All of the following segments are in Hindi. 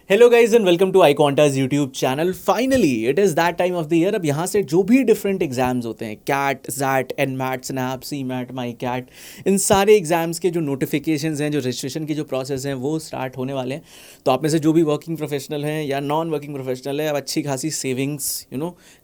Hello guys and welcome to iQuanta's YouTube channel. Finally it is that time of the year. अब यहाँ से जो भी डिफरेंट एग्जाम्स होते हैं, CAT, XAT, NMAT, SNAP, CMAT, MICAT, इन सारे एग्जाम्स के जो नोटिफिकेशंस हैं, जो रजिस्ट्रेशन की जो प्रोसेस हैं, वो स्टार्ट होने वाले हैं। तो आप में से जो भी वर्किंग प्रोफेशनल हैं या नॉन वर्किंग प्रोफेशनल है, अब अच्छी खासी सेविंग्स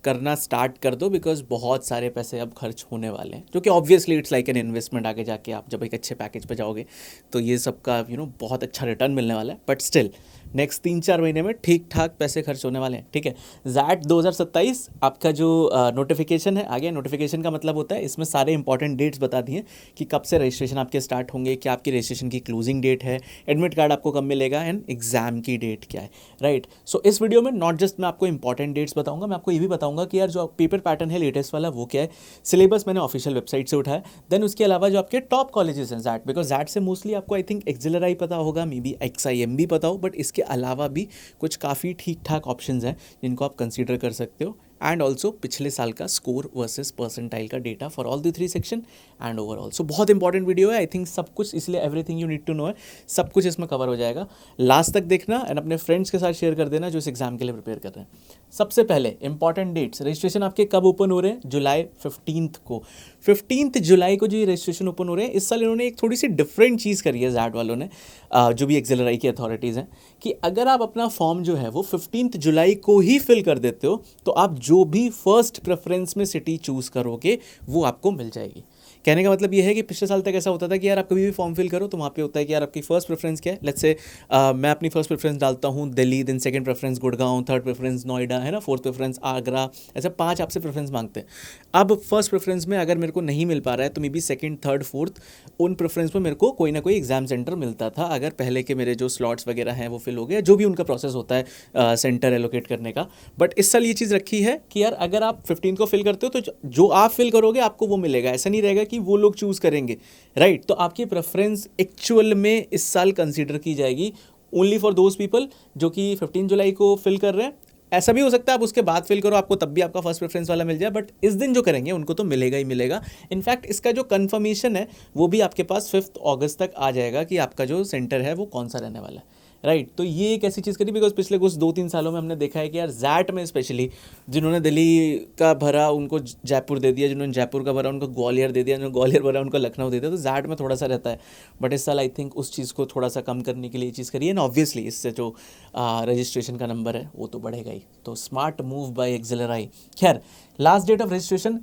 करना स्टार्ट कर दो, बिकॉज बहुत सारे पैसे अब खर्च होने वाले हैं, जो कि obviously it's like an investment. आगे जाके आप जब एक अच्छे पैकेज पे जाओगे तो ये सबका बहुत अच्छा रिटर्न मिलने वाला है। बट स्टिल नेक्स्ट 3-4 महीने में ठीक ठाक पैसे खर्च होने वाले हैं, ठीक है। जैट 2027 आपका जो नोटिफिकेशन है, आगे नोटिफिकेशन का मतलब होता है इसमें सारे इंपॉर्टेंट डेट्स बता दिए कि कब से रजिस्ट्रेशन आपके स्टार्ट होंगे, क्या आपकी रजिस्ट्रेशन की क्लोजिंग डेट है, एडमिट कार्ड आपको कब मिलेगा एंड एग्जाम की डेट क्या है, राइट। सो इस वीडियो में नॉट जस्ट मैं आपको इंपॉर्टेंट डेट्स बताऊंगा, मैं आपको ये भी बताऊंगा कि यार जो पेपर पैटर्न है लेटेस्ट वाला वो क्या है। सिलेबस मैंने ऑफिशियल वेबसाइट से उठाया। देन उसके अलावा जो आपके टॉप कॉलेजेस हैं जैट, बिकॉज जैट से मोस्टली आपको आई थिंक एक्सिलराई पता होगा, मे बी XIM भी पता हो, बट इसके अलावा भी कुछ काफ़ी ठीक ठाक ऑप्शंस हैं जिनको आप कंसीडर कर सकते हो। एंड ऑल्सो पिछले साल का स्कोर वर्सेस परसेंटाइल का data for all the 3 section and overall. So बहुत इंपॉर्टेंट वीडियो है, आई थिंक सब कुछ, इसलिए everything you need to know है, सब कुछ इसमें कवर हो जाएगा। लास्ट तक देखना एंड अपने फ्रेंड्स के साथ शेयर कर देना जो इस एग्जाम के लिए प्रिपेयर कर रहे हैं। सबसे पहले इंपॉर्टेंट डेट्स, रजिस्ट्रेशन आपके कब ओपन हो रहे हैं? जुलाई 15 को। 15 जुलाई को जो ये रजिस्ट्रेशन ओपन हो रहे हैं। इस साल इन्होंने एक थोड़ी सी डिफरेंट चीज़ करी है जैट वालों ने, जो भी एक्सिलराई की अथॉरिटीज़ हैं, कि अगर आप अपना फॉर्म जो है वो 15 जुलाई को ही फिल कर देते हो तो आप जो भी फर्स्ट प्रेफरेंस में सिटी चूज़ करोगे वो आपको मिल जाएगी। कहने का मतलब ये है कि पिछले साल तक ऐसा होता था कि यार आप कभी भी फॉर्म फिल करो तो वहाँ पे होता है कि यार आपकी फर्स्ट प्रेफरेंस क्या है। लेट्स से मैं अपनी फर्स्ट प्रेफरेंस डालता हूँ Delhi, then second preference Gurgaon, third preference Noida, है ना, फोर्थ प्रेफरेंस आगरा, ऐसे 5 आपसे प्रेफरेंस मांगते हैं। अब फर्स्ट प्रेफरेंस में अगर मेरे को नहीं मिल पा रहा है तो may be second, third, fourth, उन प्रेफरेंस में मेरे को कोई ना कोई एग्जाम सेंटर मिलता था, अगर पहले के मेरे जो स्लॉट्स वगैरह हैं वो फिल हो गए, जो भी उनका प्रोसेस होता है सेंटर एलोकेट करने का। बट इस साल ये चीज़ रखी है कि यार अगर आप 15 को फिल करते हो तो जो आप फिल करोगे आपको वो मिलेगा, ऐसा नहीं रहेगा कि वो लोग चूज़ करेंगे, राइट। तो आपकी प्रेफरेंस एक्चुअल में इस साल कंसीडर की जाएगी ओनली फॉर दोज पीपल जो कि 15 जुलाई को फिल कर रहे हैं। ऐसा भी हो सकता है आप उसके बाद फिल करो, आपको तब भी आपका फर्स्ट प्रेफरेंस वाला मिल जाए, बट इस दिन जो करेंगे उनको तो मिलेगा ही मिलेगा। इनफैक्ट इसका जो कंफर्मेशन है वो भी आपके पास 5 अगस्त तक आ जाएगा कि आपका जो सेंटर है वो कौन सा रहने वाला है, राइट। तो ये एक ऐसी चीज़ करी, बिकॉज पिछले कुछ 2-3 सालों में हमने देखा है कि यार जैट में स्पेशली जिन्होंने दिल्ली का भरा उनको जयपुर दे दिया, जिन्होंने जयपुर का भरा उनको ग्वालियर दे दिया, जिन्होंने ग्वालियर भरा उनको लखनऊ दे दिया, तो जैट में थोड़ा सा रहता है। बट इस साल आई थिंक उस चीज़ को थोड़ा सा कम करने के लिए ये चीज़ करी है, एंड ऑब्वियसली इससे जो रजिस्ट्रेशन का नंबर है वो तो बढ़ेगा ही। तो स्मार्ट मूव बाय एक्सिलराई। खैर, लास्ट डेट ऑफ रजिस्ट्रेशन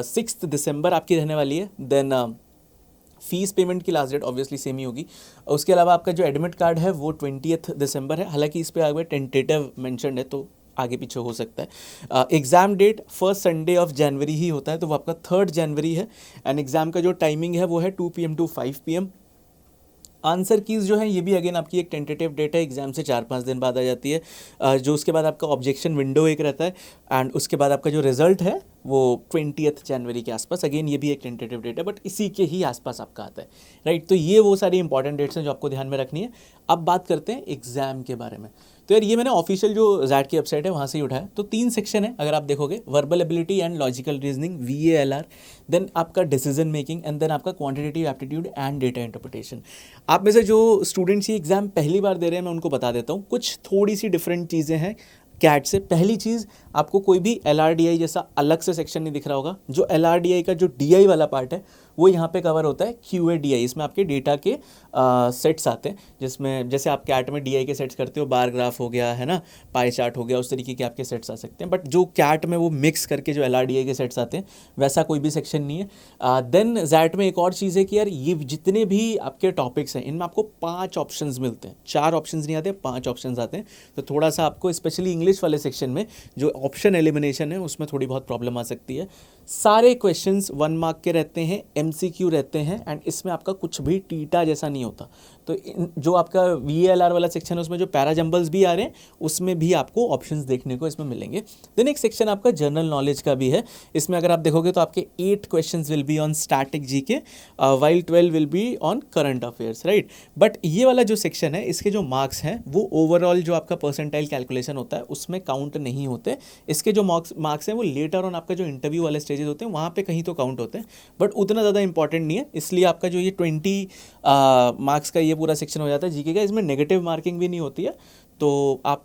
6 दिसंबर आपकी रहने वाली है। देन फीस पेमेंट की लास्ट डेट ऑब्वियसली सेम ही होगी। उसके अलावा आपका जो एडमिट कार्ड है वो 20 दिसंबर है, हालांकि इस पर आगे टेंटेटिव मेंशन है तो आगे पीछे हो सकता है। Exam date first Sunday of January ही होता है, तो वो आपका 3 जनवरी है। एंड एग्ज़ाम का जो टाइमिंग है वो है 2 PM to 5 PM। Answer keys जो है ये भी अगेन आपकी एक टेंटेटिव डेट है, एग्जाम से 4-5 दिन बाद आ जाती है। जो उसके बाद आपका ऑब्जेक्शन विंडो एक रहता है, एंड उसके बाद आपका जो रिजल्ट है वो 20 जनवरी के आसपास, अगेन ये भी एक टेंटेटिव डेट है, बट इसी के ही आसपास आपका आता है, राइट। तो ये वो सारी इंपॉर्टेंट डेट्स हैं जो आपको ध्यान में रखनी है। अब बात करते हैं एग्जाम के बारे में। तो यार ये मैंने ऑफिशियल जो जैट की वेबसाइट है वहाँ से ही उठाया। तो 3 सेक्शन है अगर आप देखोगे, verbal ability and logical reasoning VALR, then आपका डिसीजन मेकिंग, एंड देन आपका quantitative aptitude and data interpretation. आप में से जो स्टूडेंट्स ये एग्जाम पहली बार दे रहे हैं मैं उनको बता देता हूँ, कुछ थोड़ी सी डिफरेंट चीज़ें हैं कैट से। पहली चीज़, आपको कोई भी LRDI जैसा अलग से सेक्शन नहीं दिख रहा होगा। जो LRDI का जो DI वाला पार्ट है वो यहाँ पे कवर होता है QADI। इसमें आपके डेटा के सेट्स आते हैं, जिसमें जैसे आप कैट में DI के सेट्स करते हो, बार ग्राफ हो गया, है ना, पाई चार्ट हो गया, उस तरीके के आपके सेट्स आ सकते हैं। बट जो कैट में वो मिक्स करके जो LRDI के सेट्स आते हैं वैसा कोई भी सेक्शन नहीं है। देन जैट में एक और चीज़ है कि यार ये जितने भी आपके टॉपिक्स हैं इनमें आपको 5 ऑप्शंस मिलते हैं, 4 ऑप्शंस नहीं आते, 5 ऑप्शंस आते हैं। तो थोड़ा सा आपको स्पेशली इंग्लिश वाले सेक्शन में जो ऑप्शन एलिमिनेशन है उसमें थोड़ी बहुत प्रॉब्लम आ सकती है। सारे क्वेश्चंस 1 मार्क के रहते हैं, MCQ रहते हैं, एंड इसमें आपका कुछ भी टीटा जैसा नहीं होता। तो जो आपका VALR वाला सेक्शन है उसमें जो पैरा जंबल्स भी आ रहे हैं उसमें भी आपको ऑप्शंस देखने को इसमें मिलेंगे। देन एक सेक्शन आपका जनरल नॉलेज का भी है। इसमें अगर आप देखोगे तो आपके 8 questions will be on static GK, while 12 will be on current affairs, right. But ये वाला जो सेक्शन है इसके जो मार्क्स हैं वो ओवरऑल जो आपका परसेंटाइल कैलकुलेशन होता है उसमें काउंट नहीं होते। इसके जो मार्क्स हैं वो लेटर ऑन आपका जो इंटरव्यू वाले स्टेजेस होते हैं वहाँ पे कहीं तो काउंट होते हैं, बट उतना ज़्यादा इंपॉर्टेंट नहीं है। इसलिए आपका जो ये 20 मार्क्स का ये पूरा सेक्शन हो जाता है GK का, इसमें नेगेटिव मार्किंग भी नहीं होती है। तो आप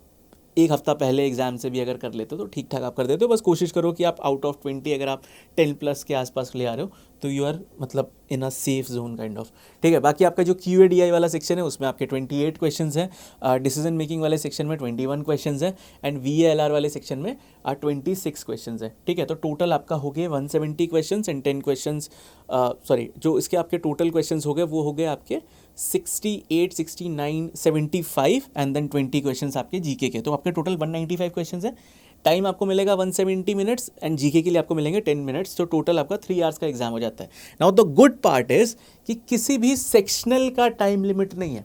एक हफ्ता पहले एग्जाम से भी अगर कर लेते हो तो ठीक ठाक आप कर देते हो। बस कोशिश करो कि आप आउट ऑफ 20 अगर आप 10 प्लस के आसपास ले आ रहे हो तो यू आर मतलब in a safe zone kind of. ठीक है, बाकी आपका जो QADI वाला सेक्शन है उसमें आपके 28 क्वेश्चंस हैं, डिसीजन मेकिंग वाले सेक्शन में 21 क्वेश्चंस हैं, एंड VALR वाले सेक्शन में 26 क्वेश्चंस हैं। ठीक है, तो टोटल आपका हो गए 170 क्वेश्चंस एंड 10 क्वेश्चंस, सॉरी जो इसके आपके टोटल क्वेश्चंस हो गए वो हो गए आपके 68, 69, 75 एंड देन 20 क्वेश्चंस आपके जीके के। तो आपके टोटल 195 क्वेश्चंस हैं। टाइम आपको मिलेगा 170 मिनट्स एंड जीके के लिए आपको मिलेंगे 10 मिनट्स। तो टोटल आपका 3 आवर्स का एग्जाम हो जाता है। Now the good part is कि किसी भी सेक्शनल का टाइम लिमिट नहीं है।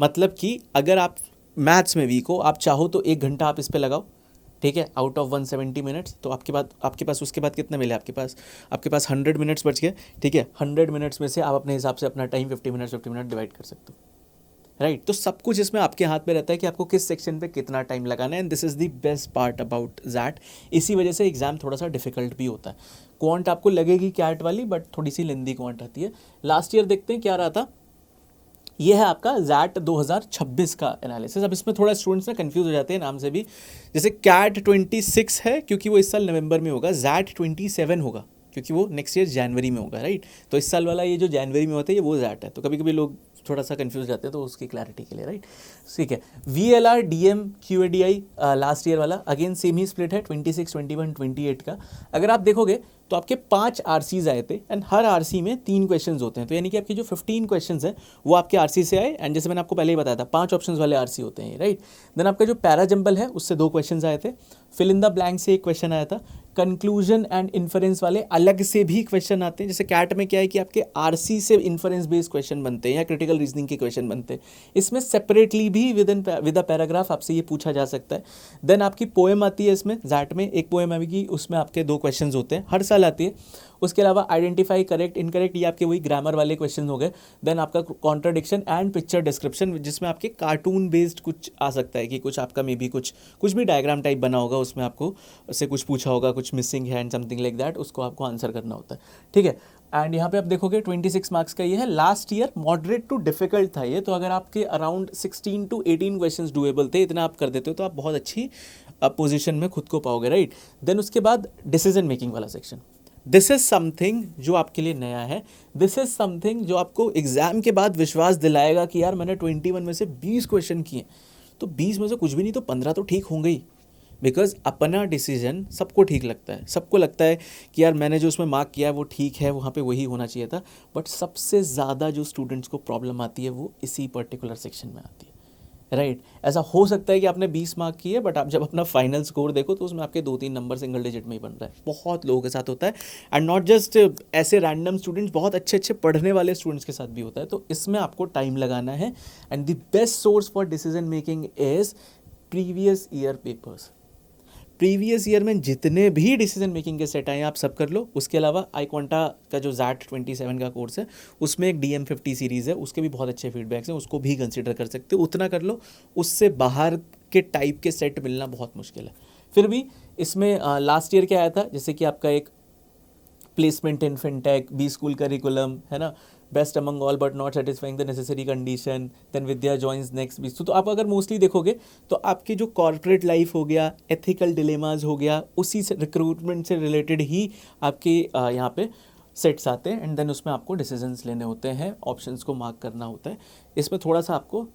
मतलब कि अगर आप मैथ्स में वीक हो, आप चाहो तो 1 घंटा आप इस पर लगाओ, ठीक है, आउट ऑफ 170 मिनट्स। तो आपके पास उसके बाद कितने मिले, आपके पास 100 मिनट्स बच गए। ठीक है, 100 मिनट्स में से आप अपने हिसाब से अपना टाइम 50 मिनट डिवाइड कर सकते हो, राइट। तो सब कुछ इसमें आपके हाथ में रहता है कि आपको किस सेक्शन पे कितना टाइम लगाना है, and this is the best part about that. इसी वजह से एग्जाम थोड़ा सा डिफिकल्ट भी होता है। क्वांट आपको लगेगी कैट वाली, बट थोड़ी सी लेंदी क्वांट आती है। लास्ट ईयर देखते हैं क्या रहा था। ये है आपका जैट 2026 का एनालिसिस। अब इसमें थोड़ा स्टूडेंट्स ना कंफ्यूज हो जाते हैं नाम से भी। जैसे कैट 26 है क्योंकि वो इस साल नवंबर में होगा, जैट 27 होगा क्योंकि वो नेक्स्ट ईयर जनवरी में होगा, राइट। तो इस साल वाला ये जो जनवरी में होता है ये वो जैट है। तो कभी कभी लोग थोड़ा सा कंफ्यूज जाते हैं, तो उसकी क्लैरिटी के लिए, राइट। ठीक है, VLR DM QADI last year वाला अगेन सेम ही स्प्लिट है 26, 21, 28 का। अगर आप देखोगे तो आपके 5 RCs आए थे एंड हर RC में 3 क्वेश्चंस होते हैं। तो यानी कि आपके जो 15 क्वेश्चंस हैं वो आपके RC से आए, एंड जैसे मैंने आपको पहले ही बताया था 5 ऑप्शंस वाले RC होते हैं, राइट। देन आपका जो पैरा जंबल है उससे 2 क्वेश्चंस आए थे, फिल इन द ब्लैंक से 1 क्वेश्चन आया था, कंक्लूजन एंड इन्फरेंस वाले अलग से भी क्वेश्चन आते हैं। जैसे कैट में क्या है कि आपके RC से इन्फरेंस बेस्ड क्वेश्चन बनते हैं या क्रिटिकल रीजनिंग के क्वेश्चन बनते हैं। इसमें सेपरेटली भी विद अ पैराग्राफ आपसे ये पूछा जा सकता है। देन आपकी पोएम आती है, इसमें जैट में एक पोएम आएगी, उसमें आपके 2 क्वेश्चंस होते हैं, हर साल आती है। उसके अलावा आइडेंटिफाई करेक्ट इनकरेक्ट, ये आपके वही ग्रामर वाले क्वेश्चन हो गए। देन आपका कॉन्ट्राडिक्शन एंड पिक्चर डिस्क्रिप्शन, जिसमें आपके कार्टून बेस्ड कुछ आ सकता है कि कुछ आपका मे बी कुछ भी डायग्राम टाइप बना होगा, उसमें आपको से कुछ पूछा होगा, कुछ मिसिंग है एंड समथिंग लाइक दैट, उसको आपको आंसर करना होता है। ठीक है, एंड यहाँ पे आप देखोगे 26 मार्क्स का ये है। Last year moderate to difficult था ये, तो अगर आपके अराउंड 16 to 18 क्वेश्चंस डुएबल थे, इतना आप कर देते हो तो आप बहुत अच्छी पोजीशन में खुद को पाओगे, राइट। देन उसके बाद डिसीजन मेकिंग वाला सेक्शन, दिस इज समथिंग जो आपके लिए नया है। दिस इज समथिंग जो आपको एग्जाम के बाद विश्वास दिलाएगा कि यार मैंने 21 में से 20 क्वेश्चन किए, तो 20 में से कुछ भी नहीं तो 15 तो ठीक होंगे ही। बिकॉज अपना डिसीजन सबको ठीक लगता है, सबको लगता है कि यार मैंने जो उसमें मार्क किया है वो ठीक है, वहाँ पे वही होना चाहिए था। बट सबसे ज़्यादा जो स्टूडेंट्स को प्रॉब्लम आती है वो इसी पर्टिकुलर सेक्शन में आती है, राइट। ऐसा हो सकता है कि आपने 20 मार्क किए, बट आप जब अपना फाइनल स्कोर देखो तो उसमें आपके 2-3 नंबर सिंगल डिजिट में ही बन रहा है। बहुत लोगों के साथ होता है, एंड नॉट जस्ट ऐसे रैंडम स्टूडेंट्स, बहुत अच्छे पढ़ने वाले स्टूडेंट्स के साथ भी होता है। तो इसमें आपको टाइम लगाना है, and the best source for decision making is previous year papers. Previous year में जितने भी डिसीजन मेकिंग के सेट आए हैं आप सब कर लो। उसके अलावा iQuanta का जो जैट 27 का कोर्स है उसमें एक DM50 सीरीज़ है, उसके भी बहुत अच्छे फीडबैक्स हैं, उसको भी कंसिडर कर सकते हो। उतना कर लो, उससे बाहर के टाइप के सेट मिलना बहुत मुश्किल है। फिर भी इसमें लास्ट ईयर क्या आया था, जैसे कि आपका एक placement in fintech, B school curriculum है ना, best among all but not satisfying the necessary condition, then Vidya joins next B. तो आप अगर मोस्टली देखोगे तो आपकी जो कॉर्पोरेट लाइफ हो गया, एथिकल डिलेमाज हो गया, उसी से रिक्रूटमेंट से रिलेटेड ही आपके यहाँ पे सेट्स आते हैं, एंड देन उसमें आपको डिसीजंस लेने होते हैं, ऑप्शंस को मार्क करना होता है। इसमें थोड़ा सा आपको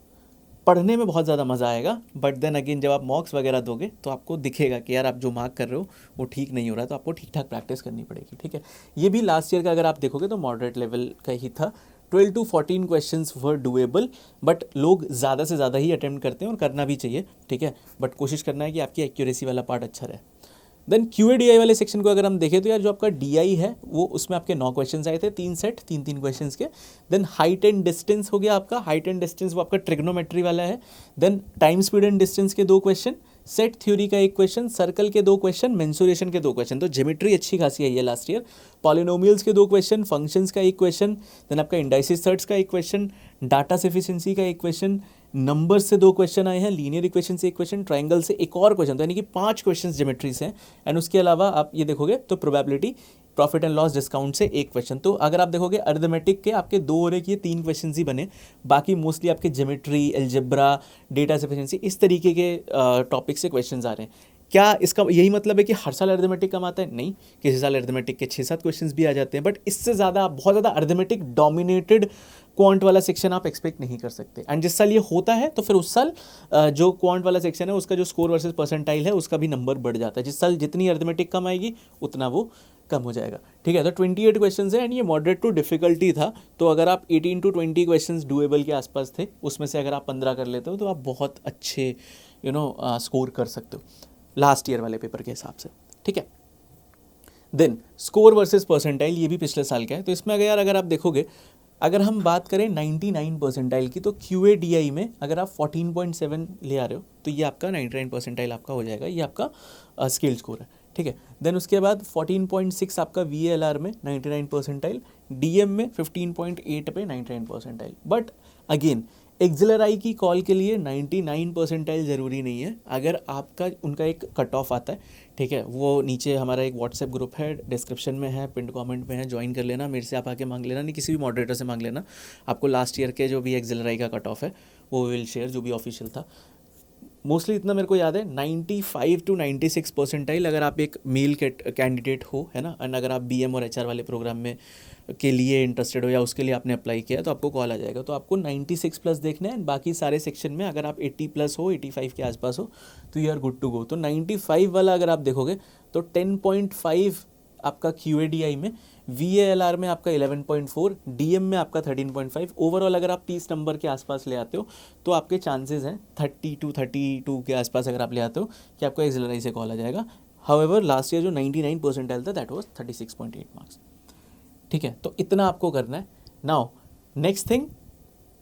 पढ़ने में बहुत ज़्यादा मज़ा आएगा, बट देन अगेन जब आप मॉक्स वगैरह दोगे तो आपको दिखेगा कि यार आप जो मार्क कर रहे हो वो ठीक नहीं हो रहा है, तो आपको ठीक ठाक प्रैक्टिस करनी पड़ेगी। ठीक है, ये भी लास्ट ईयर का अगर आप देखोगे तो मॉडरेट लेवल का ही था। 12 to 14 questions were doable, but लोग ज़्यादा से ज़्यादा ही अटेम्प्ट करते हैं और करना भी चाहिए, ठीक है। बट कोशिश करना है कि आपकी एक्यूरेसी वाला पार्ट अच्छा रहे। देन QADI वाले सेक्शन को अगर हम देखें तो यार जो आपका DI है वो उसमें आपके 9 क्वेश्चंस आए थे, 3 सेट 3-3 क्वेश्चंस के। देन हाइट एंड डिस्टेंस हो गया आपका, हाइट एंड डिस्टेंस वो आपका ट्रिग्नोमेट्री वाला है। Then time speed and distance के 2 क्वेश्चन, सेट थ्योरी का 1 क्वेश्चन, सर्कल के 2 क्वेश्चन, मेंसुरेशन के 2 क्वेश्चन। तो ज्योमेट्री अच्छी खासी आई है लास्ट ईयर। पॉलिनोमियल्स के 2 क्वेश्चन, फंक्शंस का 1 क्वेश्चन, देन आपका इंडाइसिस थर्ड्स का 1 क्वेश्चन, डाटा सफिशिएंसी का 1 क्वेश्चन, नंबर से 2 क्वेश्चन आए हैं, लीनियर इक्वेशन से 1 क्वेश्चन, ट्राइंगल से एक और क्वेश्चन, तो यानी कि 5 क्वेश्चन ज्योमेट्री से हैं। एंड उसके अलावा आप ये देखोगे तो probability profit and loss discount से एक क्वेश्चन। तो अगर आप देखोगे अरिथमेटिक के आपके 2 और 1 ये 3 क्वेश्चन ही बने, बाकी मोस्टली आपके ज्योमेट्री, अलजेब्रा, डेटा सफिशिएंसी इस तरीके के टॉपिक से क्वेश्चन आ रहे हैं। क्या इसका यही मतलब है कि हर साल अरिथमेटिक कम आता है? नहीं, किसी साल अरिथमेटिक के 6-7 क्वेश्चंस भी आ जाते हैं, बट इससे ज़्यादा बहुत ज़्यादा अरिथमेटिक डोमिनेटेड क्वांट वाला सेक्शन आप एक्सपेक्ट नहीं कर सकते। एंड जिस साल ये होता है तो फिर उस साल जो क्वांट वाला सेक्शन है उसका जो स्कोर वर्सेस परसेंटाइल है उसका भी नंबर बढ़ जाता है। जिस साल जितनी अरिथमेटिक कम आएगी उतना वो कम हो जाएगा। ठीक है, तो 28 क्वेश्चन है एंड ये मॉडरेट टू डिफिकल्टी था। तो अगर आप 18 to 20 क्वेश्चन डुएबल के आसपास थे, उसमें से अगर आप 15 कर लेते हो तो आप बहुत अच्छे स्कोर कर सकते हो लास्ट ईयर वाले पेपर के हिसाब से। ठीक है, देन स्कोर वर्सेस परसेंटाइल, ये भी पिछले साल का है। तो इसमें अगर आप देखोगे, अगर हम बात करें 99 परसेंटाइल की, तो QADI में अगर आप 14.7 ले आ रहे हो तो ये आपका 99 परसेंटाइल आपका हो जाएगा, ये आपका स्केल स्कोर है। ठीक है, देन उसके बाद 14.6 आपका VALR में 99 परसेंटाइल, DM में 15.8 पे 99 परसेंटाइल। बट अगेन एक्सिलराई की कॉल के लिए 99 परसेंटाइल ज़रूरी नहीं है। अगर आपका उनका एक कट ऑफ आता है, ठीक है, वो नीचे हमारा एक व्हाट्सएप ग्रुप है, डिस्क्रिप्शन में है, पिन कमेंट में है, ज्वाइन कर लेना, मेरे से आप आके मांग लेना, नहीं किसी भी मॉडरेटर से मांग लेना। आपको लास्ट ईयर के जो भी एक्सिलराई का कट ऑफ है वो विल शेयर, जो भी ऑफिशियल था। मोस्टली इतना मेरे को याद है 95 to 96 परसेंटाइल अगर आप एक मेल कैंडिडेट हो, है ना, एंड अगर आप BM और HR वाले प्रोग्राम में के लिए इंटरेस्टेड हो या उसके लिए आपने अप्लाई किया है तो आपको कॉल आ जाएगा। तो आपको 96 प्लस देखना है, एंड बाकी सारे सेक्शन में अगर आप 80 प्लस हो, 85 के आसपास हो तो you are good to go. तो 95 वाला अगर आप देखोगे तो 10.5 आपका QADI में, VALR में आपका 11.4, DM में आपका 13.5। ओवरऑल अगर आप 30 नंबर के आसपास ले आते हो तो आपके चांसेस हैं 30 to 32 के आसपास अगर आप ले आते हो कि आपको एक्सिलराई से कॉल आ जाएगा। हाउएवर लास्ट ईयर जो 99 परसेंटाइल था दैट वाज 36.8 मार्क्स। ठीक है, तो इतना आपको करना है। Now next thing,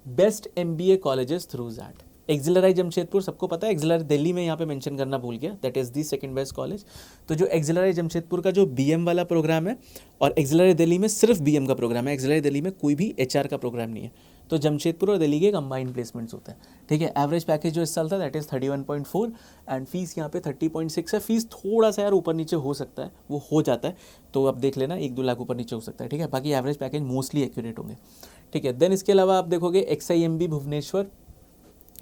best MBA colleges through XAT. XLRI Jamshedpur सबको पता है, एक्सिलराई दिल्ली में यहाँ पे मेंशन करना भूल गया, that is the second best college. तो जो एक्सिलराई जमशेदपुर का जो BM वाला प्रोग्राम है, और एक्सिलराई दिल्ली में सिर्फ BM का प्रोग्राम है, एक्सिलराई दिल्ली में कोई भी HR का प्रोग्राम नहीं है। तो जमशेदपुर और दिल्ली के कंबाइंड प्लेसमेंट्स होते हैं। ठीक है, एवरेज पैकेज जो इस साल था दैट इज़ 31.4 एंड फीस यहाँ पे 30.6 है। फीस थोड़ा सा यार ऊपर नीचे हो सकता है, वो हो जाता है, तो आप देख लेना 1-2 लाख ऊपर नीचे हो सकता है। ठीक है, बाकी एवरेज पैकेज मोस्टली एक्यूरेट होंगे। ठीक है, देन इसके अलावा आप देखोगे XIMB Bhubaneswar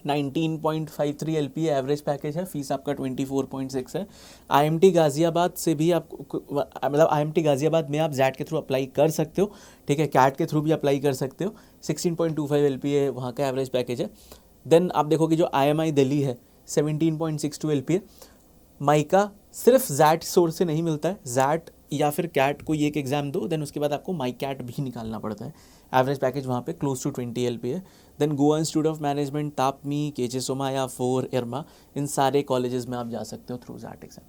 19.53 LPA average package है, फीस आपका 24.6 है। IMT गाज़ियाबाद से भी आपको, मतलब IMT गाज़ियाबाद में आप जैट के थ्रू अप्लाई कर सकते हो। ठीक है, कैट के थ्रू भी अप्लाई कर सकते हो। 16.25 LPA वहाँ का एवरेज पैकेज है। देन आप देखोगे जो IMI दिल्ली है 17.62 LPA। माइका सिर्फ जैट सोर्स से नहीं मिलता है, जैट या फिर कैट कोई एक एग्जाम दो, देन उसके बाद आपको माई कैट भी निकालना पड़ता है। एवरेज पैकेज वहाँ पे क्लोज टू 20 LPA है। Then Goa institute of management, TAPMI, KJ Somaiya, 4 IRMA, इन सारे कॉलेजेस में आप जा सकते हो थ्रू जैट एग्जाम।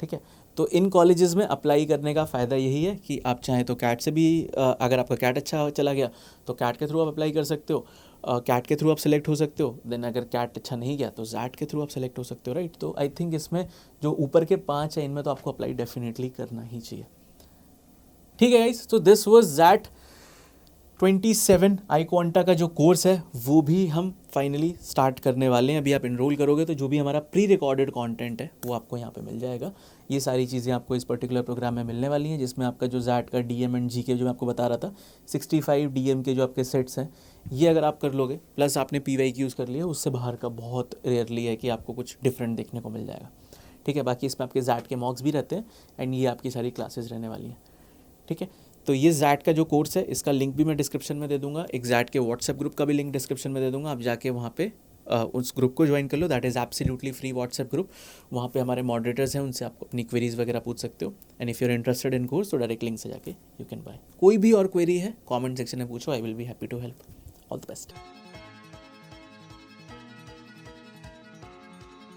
ठीक है, तो इन कॉलेजेस में अप्लाई करने का फ़ायदा यही है कि आप चाहें तो कैट से भी, अगर आपका कैट अच्छा चला गया तो कैट के थ्रू आप अप्लाई कर सकते हो, कैट के थ्रू आप सेलेक्ट हो सकते हो। देन अगर कैट अच्छा नहीं गया तो जैट के थ्रू आप सेलेक्ट हो सकते हो, राइट। तो आई थिंक इसमें जो ऊपर के 5 है इनमें तो आपको अप्लाई डेफिनेटली करना ही चाहिए। ठीक है गाइस, तो दिस वाज जैट 27 iQuanta का जो कोर्स है वो भी हम फाइनली स्टार्ट करने वाले हैं। अभी आप इनरोल करोगे तो जो भी हमारा प्री रिकॉर्डेड कंटेंट है वो आपको यहाँ पे मिल जाएगा। ये सारी चीज़ें आपको इस पर्टिकुलर प्रोग्राम में मिलने वाली हैं, जिसमें आपका जो जैट का DM एंड GK जो मैं आपको बता रहा था, 65 DM के जो आपके सेट्स हैं, ये अगर आप कर लोगे, प्लस आपने PYQs कर लिया, उससे बाहर का बहुत रेयरली है कि आपको कुछ डिफरेंट देखने को मिल जाएगा। ठीक है, बाकी इसमें आपके जैट के मॉक्स भी रहते हैं एंड ये आपकी सारी क्लासेस रहने वाली हैं। ठीक है, तो ये जैट का जो कोर्स है इसका लिंक भी मैं डिस्क्रिप्शन में दे दूंगा, एक जैट के व्हाट्सएप ग्रुप का भी लिंक डिस्क्रिप्शन में दे दूंगा। आप जाके वहाँ पे उस ग्रुप को ज्वाइन कर लो, that is absolutely free WhatsApp group. वहाँ पे हमारे मॉडरेटर्स हैं, उनसे आप अपनी क्वेरीज वगैरह पूछ सकते हो। And if you are interested in course तो डायरेक्ट लिंक से जाके यू कैन बाय। कोई भी और क्वेरी है कमेंट सेक्शन में पूछो, I will be happy to help. All the best.